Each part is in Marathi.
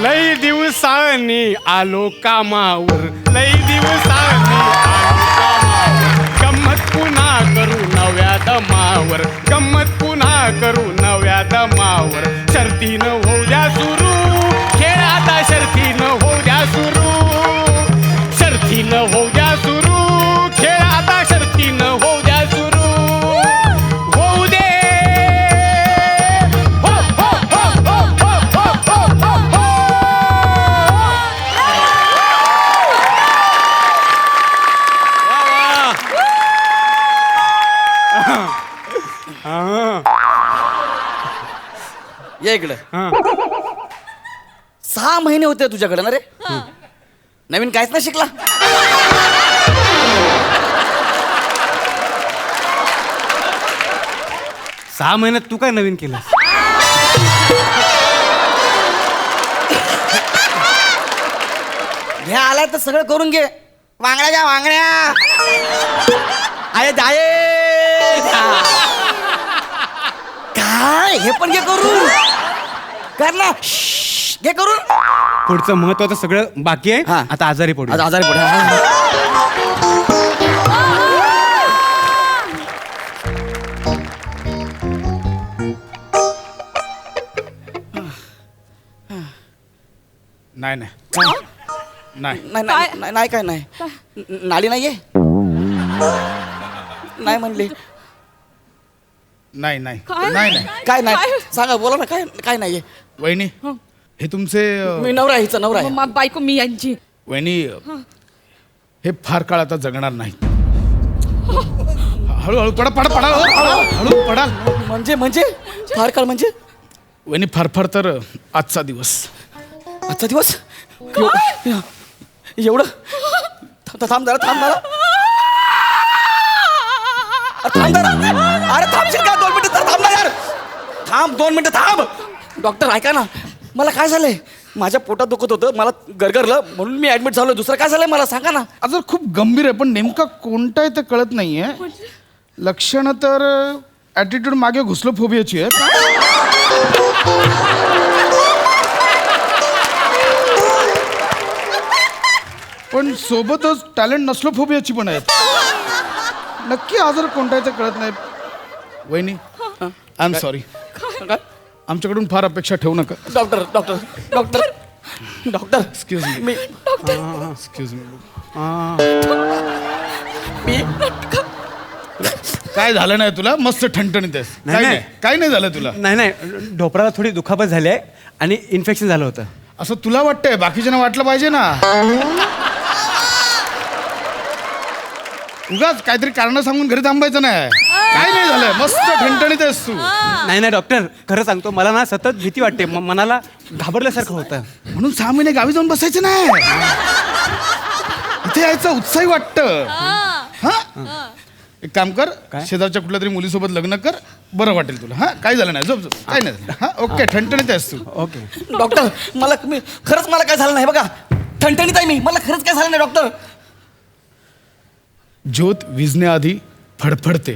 लई दिवसांनी आलो कामावर, लई दिवसांनी आलो कामावर, गंमत पुन्हा करू नव्या दमावर, गंमत पुन्हा करू नव्या दमावर. शर्तीनं होऊ द्या सुरू खेळ आता, शर्तीनं होऊ द्या सुरू, शर्तीनं होऊ द्या सुरू खेळ आता, शर्तीनं होऊ द्या सुरू. होऊ दे हो हो हो हो हो हो हो हो. या इकडे. 6 महिने होते तुझ्याकडे ना रे. नवीन काहीच नाही शिकला. सहा महिन्यात तू काय नवीन केलं? घ्या आलाय तर सगळं करून घे. वांगड्या घ्या वांगड्या. आहे जाये काय हे पण घे करून. कर ना घे करून. पुढचं महत्वाचं सगळं बाकी आहे. हा. आता आजारी पडू. आज आजारी पड. नाही नाही नाही नाही नाही नाही काय नाही. नाडी नाहीये. नाही म्हणले. नाही नाही काय? नाही नाही काय नाही सांगा बोला ना. काय काय नाहीये. वहिनी हे तुमचे मी नवरा आहे, हिचा नवरा आहे. मग बायको मी यांची. वहिनी हे फार काळ आता जगणार नाही. हळूहळू पडा पडा पडा हळू पडाल. म्हणजे म्हणजे फार काळ म्हणजे वहिनी फार फार तर आजचा दिवस. आजचा दिवस एवढं. थांब जरा थांब जरा. थांब जरा. अरे थांबशील का 2 मिनिटं तर थांब ना यार. थांब 2 मिनिटं थांब. डॉक्टर ऐका ना मला काय झालंय. माझ्या पोटात दुखत होतं मला गरगरलं म्हणून मी ऍडमिट झालो. दुसरं काय झालंय मला सांगा ना. अजून खूप गंभीर आहे पण नेमका कोणता आहे ते कळत नाहीये. लक्षणं तर ॲटिट्यूड मागे घुसलो फोबियाची आहे. पण सोबतच टॅलेंट नसलो फोबियाची पण आहेत. नक्की आजार कोणता आहे ते कळत नाही. वहिनी आय एम सॉरी. आमच्याकडून फार अपेक्षा ठेवू नका. Doctor doctor doctor doctor excuse me. मी एक्सक्यूज मी. मी काय झालं नाही तुला? मस्त ठणठणीत आहेस. नाही, काय नाही. नाही काय नाही झालं तुला? नाही नाही ढोपराला थोडी दुखापत झाली आहे आणि इन्फेक्शन झालं होतं. असं तुला वाटतंय बाकीच्यांना वाटलं पाहिजे ना. उगाच काहीतरी कारण सांगून घरी थांबायचं नाही. काय नाही झालंय. मस्त ठणठणीत आहेस तू. नाही नाही डॉक्टर खरं सांगतो मला ना सतत भीती वाटते. मनाला घाबरल्यासारखं होतं. म्हणून 6 महिने गावी जाऊन बसायचं नाही. इथे यायचं उत्साही वाटतं. हा एक काम कर शेजारच्या कुठल्या तरी मुलीसोबत लग्न कर. बरं वाटेल तुला. हा काय झालं नाही. झोप झोप काय नाही झालं. हा ओके ठणठणीत आहेस तू. ओके डॉक्टर मला खरंच मला काय झालं नाही बघा. ठणठणीत आहे मी. मला खरंच काय झालं नाही डॉक्टर. ज्योत विजण्याआधी फडफडते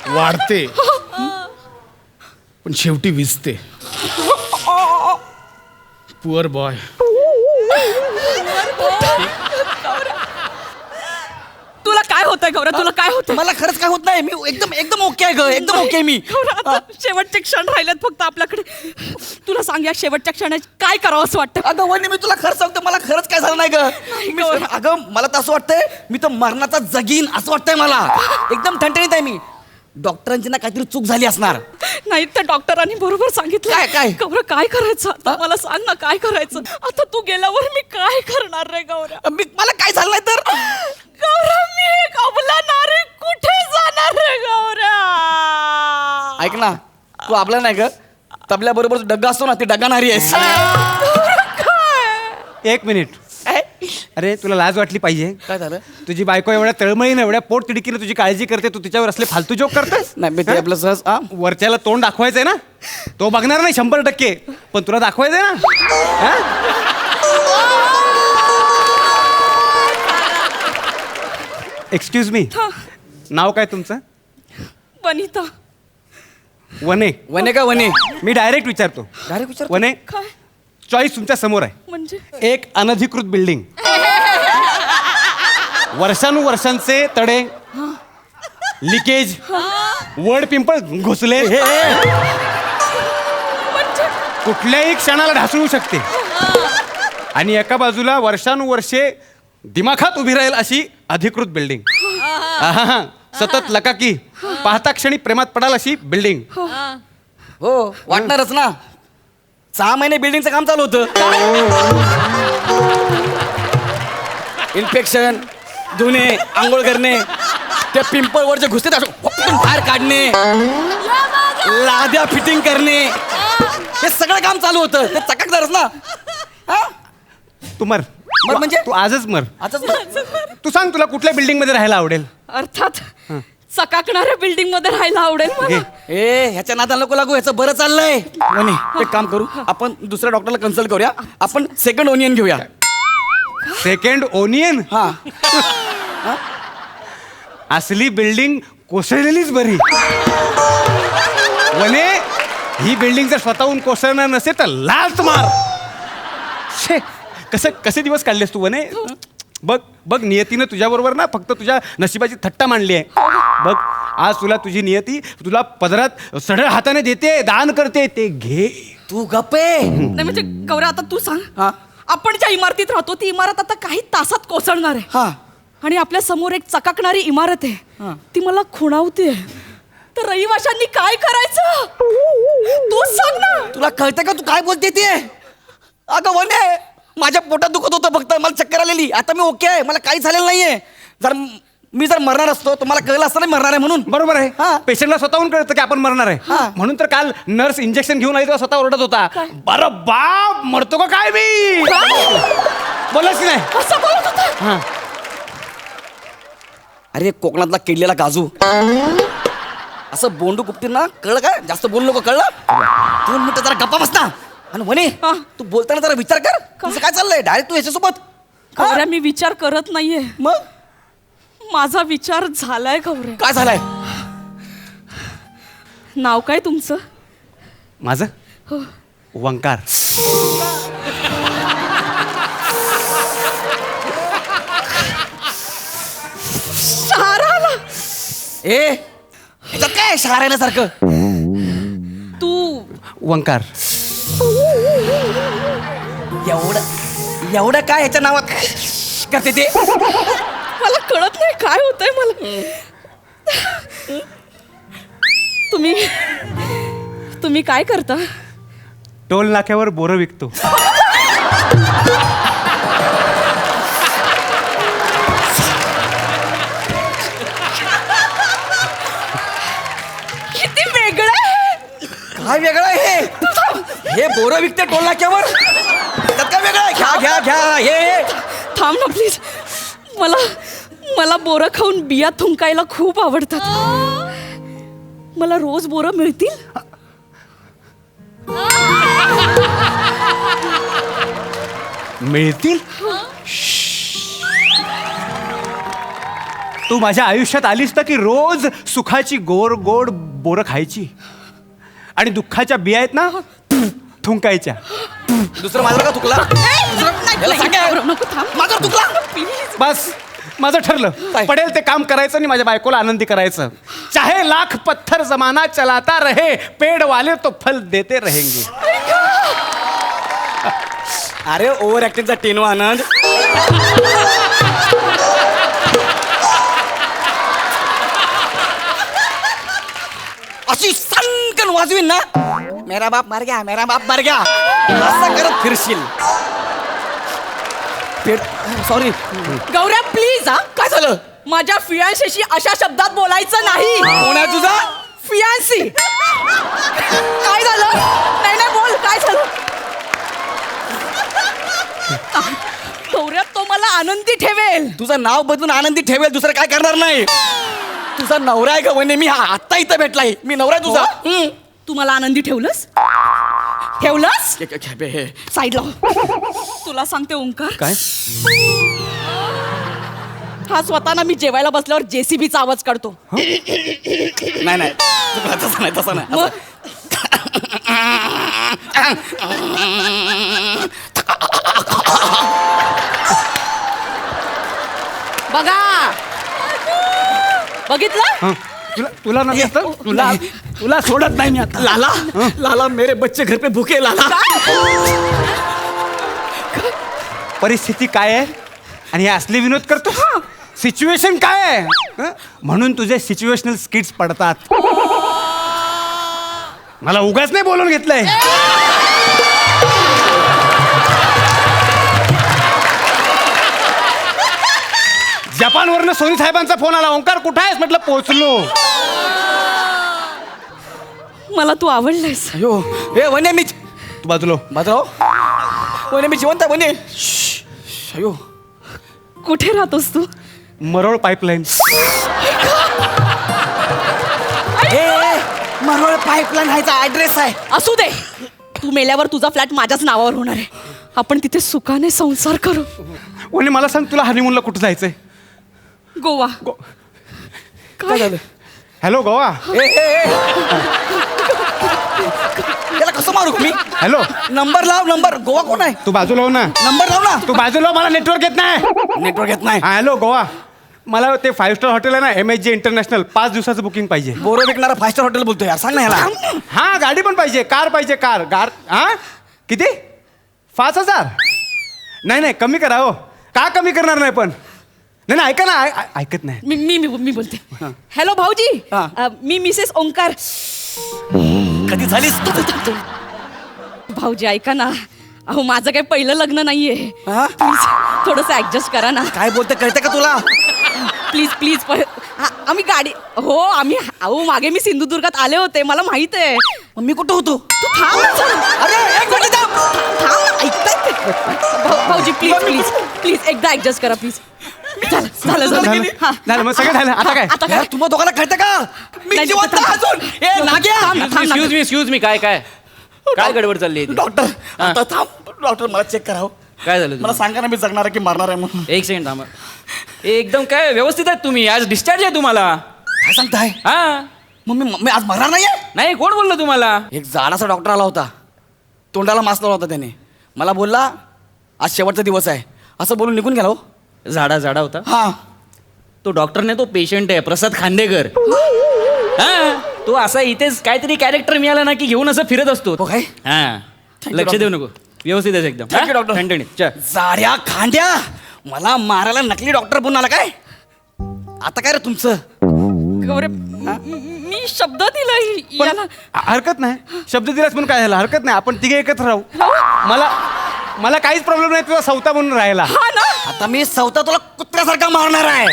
वाढते पण शेवटी विजते. Poor boy. तुला काय होतंय गौऱ्या? तुला काय होतंय? मला खरंच काय होत नाही. मी एकदम एकदम ओके आहे ग. एकदम ओके मी. गौऱ्या, आता शेवटचे क्षण राहिलेत फक्त आपल्याकडे. तुला सांग या शेवटच्या क्षणात काय करावं असं वाटतं? अगं वहिनी मी तुला खरं सांगतो मला खरंच काय झालं नाही ग. अगं मला तर असं वाटतंय मी तर मरणाचा जगीन असं वाटतंय मला. एकदम ठणठणीत आहे मी. डॉक्टरांची ना काहीतरी चूक झाली असणार. नाही त्या डॉक्टरांनी बरोबर सांगितलं. काय? गौऱ्या काय करायचं आता? मला सांग ना काय करायचं आता? तू गेल्यावर मी काय करणार रे गौऱ्या? मला काय झालं नाही तर गौऱ्या मी एक अबला नारी कुठे जाणार रे गौऱ्या? ऐक ना तू आपला नाही ग. तबल्या बरोबर डग्गा असतो ना ते डग्गा नारी आहेस. एक मिनिट. अरे तुला लाज वाटली पाहिजे. काय झालं? तुझी बायको एवढ्या तळमळीनं एवढ्या पोट तिडकीनं तुझी काळजी करते. तू तिच्यावर असले फालतू जोक करतेस. नाही मी ते आपलं सहज वरच्याला तोंड दाखवायचंय ना. तो बघणार नाही 100%. पण तुला दाखवायचंय ना. एक्सक्यूज मी नाव काय तुमचं? वनिता. वने वने का वने मी डायरेक्ट विचारतो डायरेक्ट विचार वने काय चॉईस तुमच्या समोर आहे. म्हणजे एक अनधिकृत बिल्डिंग, वर्षानुवर्षांचे तडे, लिकेज, वड पिंपळ घुसले, कुठल्याही क्षणाला ढासळू शकते, आणि एका बाजूला वर्षानुवर्षे दिमाखात उभी राहील अशी अधिकृत बिल्डिंग. आहा, सतत लकाकी, पाहता क्षणी प्रेमात पडाल अशी बिल्डिंग. हो वाटणारच ना. 6 महिने बिल्डिंगचं काम चालू होतं. इन्फेक्शन, धुणे, आंघोळ करणे, त्या पिंपळवर जे घुसते बाहेर काढणे, लाद्या फिटिंग करणे, हे सगळं काम चालू होतं. ते चकाकदारच ना. हा? तू मर मर म्हणजे? तू आजच मर. आताच तू सांग तुला कुठल्या बिल्डिंग मध्ये राहायला आवडेल. अर्थात चकाकणाऱ्या बिल्डिंग मध्ये राहायला आवडेल मला. ए ह्याच्या नादाला नको लागू. ह्याचं बरं चाललंय. वने, एक काम करू, आपण दुसऱ्या डॉक्टरला कन्सल्ट करूया. आपण सेकंड ओनियन घेऊया. Second onion. हा असली बिल्डिंग कोसळलेलीच बरी. वने, ही बिल्डिंग जर स्वतःहून कोसळणार नसेल तर लाच मार. शे, कसे दिवस काढलेस तू वने. बघ बघ, नियतीनं तुझ्याबरोबर ना फक्त तुझ्या नशिबाची थट्टा मांडली आहे. बघ, आज तुला तुझी नियती तुला पदरात सढळ हाताने देते, दान करते, ते घे. तू गप्पे. नाही म्हणजे गौऱ्या, आता तू सांग, हा आपण ज्या इमारतीत राहतो ती इमारत आता काही तासात कोसळणार आहे. हा आणि आपल्या समोर एक चकाकणारी इमारत आहे, हा. ती मला खुणावते. तर रहिवाशांनी काय करायचं तू सांग ना. तुला कळतं का तू काय बोलते ते. अगं वने, माझ्या पोटात दुखत होतं फक्त, मला चक्कर आलेली. आता मी ओके आहे, मला काही झालेलं नाहीये. मी जर मरणार असतो तर मला कळलं असतं नाही मरणार आहे म्हणून. बरोबर आहे. हा. पेशंटला स्वतःहून कळतं की आपण मरणार आहे. हा. म्हणून तर काल नर्स इंजेक्शन घेऊन आली तेव्हा स्वतः ओरडत होता, बरं बाप मरतो का काय मी. बोलच की नाही. असं बोलत होता. हा. अरे कोकणातला किडलेला काजू, असं बोंडू गुप्ती ना. कळलं काय? जास्त बोलू नको, कळलं. 2 मिनिटं जरा गप्पा बस ना. आणि वने, हा. तू बोलताना जरा विचार कर. तुझं काय चाललंय. डायरेक्ट तू याच्यासोबत. गौऱ्या, मी विचार करत नाहीये, मग माझा विचार झालाय. गौऱ्या, काय झालंय. नाव काय तुमचं. माझं हो. वंकार. शाराला ए ह्याच्यात काय शहार येण्यासारखं. तू वंकार. एवढं काय ह्याच्या नावात करते ते. मला कळत नाही काय होतंय मला. तुम्ही काय करता. टोल नाक्यावर बोरं विकतो. किती वेगळं आहे. काय वेगळं आहे हे बोरं विकते टोल नाक्यावर. त्यात काय वेगळं आहे. घ्या घ्या हे. थांब ना प्लीज. मला बोरं खाऊन बिया थुंकायला खूप आवडतात. मला रोज बोरं मिळतील. मिळतील. तू माझ्या आयुष्यात आलीस तर की रोज सुखाची गोड गोड बोरं खायची आणि दुःखाच्या बिया आहेत ना थुंकायच्या. दुसरं माझं का तुकला. याला सांगा. नको, थांब. माझा तुकला. प्लीज. बस माझं ठरलं. काय? पडेल ते काम करायचं आणि माझ्या बायकोला आनंदी करायचं. चाहे लाख पत्थर जमाना चलाता रहे, पेड़ वाले तो फल देते रहेंगे. अरे ओव्हर ऍक्टिंगचा टेनो आनंद. अशी सनकन वाजवीन ना, मेरा बाप मर गया, मेरा बाप मर गया, असं करत फिरशील. सॉरी. Gaurya please. हा, काय झालं. माझ्या फियांशीशी अशा शब्दात बोलायचं नाही. कोण आहे तुझा. फियांसी. काय झालं. नाही बोल काय झालं. गौऱ्या, तो मला आनंदी ठेवेल. तुझं नाव बदलून आनंदी ठेवेल, दुसरं काय करणार नाही. तुझा नवरा आहे का वने. मी आत्ता इथं भेटलाय. मी नवरा आहे तुझा. तू मला आनंदी ठेवलंस. साईडला. तुला सांगते ओंकार, काय. हा स्वतः ना मी जेवायला बसल्यावर जेसीबीचा आवाज काढतो. नाही नाही तसं नाही तसं नाही मग बघा बघितलं. तुला नाही असतं? तुला सोडत नाही मी आता. लाला लाला मेरे बच्चे घर पे भूखे लाला. परिस्थिती काय आहे आणि हे असले विनोद करतो. सिच्युएशन काय आहे हं? म्हणून तुझे सिच्युएशनल स्किट्स पडतात. मला उगाच नाही बोलून घेतलंय. जपानवरनं सोनी साहेबांचा फोन आला. ओंकार कुठं आहेस म्हटलं पोहोचलो. मला तू आवडलायस. अयो ए वने मी तू बाजूलो. बाजराव वने मी जिवंत आहे वने. अयो कुठे राहतोस तू? मरोळ पाईपलाईन. मरोळ पाईपलाईन ह्याचा ऍड्रेस आहे. असू दे. तू मेल्यावर तुझा फ्लॅट माझ्याच नावावर होणार आहे. आपण तिथे सुखाने संसार करू. आणि मला सांग तुला हनीमूनला कुठं जायचंय? गोवा. काय झालं? हॅलो गोवा. त्याला कसं मारू मी? हॅलो नंबर लाव नंबर. गोवा कोण आहे? तू बाजूला हो ना. नंबर लाव ना. तू बाजूला हो, मला नेटवर्क येत नाही. नेटवर्क येत नाही. हा हॅलो गोवा. मला ते 5 स्टार हॉटेल आहे ना MHJ इंटरनॅशनल 5 दिवसाचं बुकिंग पाहिजे. बोरं विकणारा 5 स्टार हॉटेल बोलतोय यार. सांग ना ह्याला. हा गाडी पण पाहिजे. कार पाहिजे. कार हा किती? 5,000. नाही नाही कमी करा हो. का कमी करणार नाही पण? नाही नाही ऐका ना ऐकत नाही. मी बोलते. हॅलो भाऊजी. हा. मी मिसेस ओंकार. कधी झालीस? भाऊजी ऐका ना. अहो माझं काही पहिलं लग्न नाहीये. हा? थोडस ऍडजस्ट करा ना. काय बोलते कळतं का तुला? Please please. आम्ही गाडी हो आम्ही अहो मागे मी सिंधुदुर्गात आले होते. मला माहित आहे. मग मी कुठं होतो? तू थांब ना जरा. अरे एक मिनिट थांब. थांब ऐकताय ते? भाऊजी प्लीज प्लीज प्लीज एकदा ऍडजस्ट करा प्लीज. झालं हा. झालं मग सगळं झालं. आता काय? आता काय? यार तुम्हा दोघांना कळतं का? मी नाही, जिवंत थांब. अजून. ए नाग्या. थांब ना. एक्सक्यूज मी काय काय गडबड चालली आहे इथे? डॉक्टर आता थांब. डॉक्टर मला चेक करावं. काय झालं मला तुम्हाला? सांगा ना मी जगणार आहे की मारणार आहे म्हणून. एक सेकंड थांबा. एकदम काय व्यवस्थित आहेत तुम्ही? आज डिस्चार्ज आहे तुम्हाला. काय सांगताय? हा मग मी आज मरणार नाहीये? नाही कोण बोललं तुम्हाला? एक जाडासा डॉक्टर आला होता. तोंडाला मास्क लावला होता त्याने. मला बोलला आज शेवटचा दिवस आहे असं बोलून निघून गेला. हो झाडा होता हा. तो डॉक्टर नाही, तो पेशंट आहे प्रसाद खांदेकर. हा तो असा इथेच काहीतरी कॅरेक्टर मिळाला ना की घेऊन असं फिरत असतो. हो काय? हा you, लक्ष देऊ doctor. नको. व्यवस्थित आहे एकदम. Thank you, doctor. ठणठणीत. चल. जाड्या खांद्या मला मारायला नकली डॉक्टर बनून आला काय? आता काय रे तुमचं? गौरे मी शब्द दिला याला. हरकत नाही. शब्द दिलास म्हणून काय झालं? हरकत नाही. आपण तिघे एकत्र राहू. मला काहीच प्रॉब्लेम नाही तुझा सौता म्हणून राहायला. हा ना. आता मी सवता तुला कुत्र्यासारखा मारणार आहे.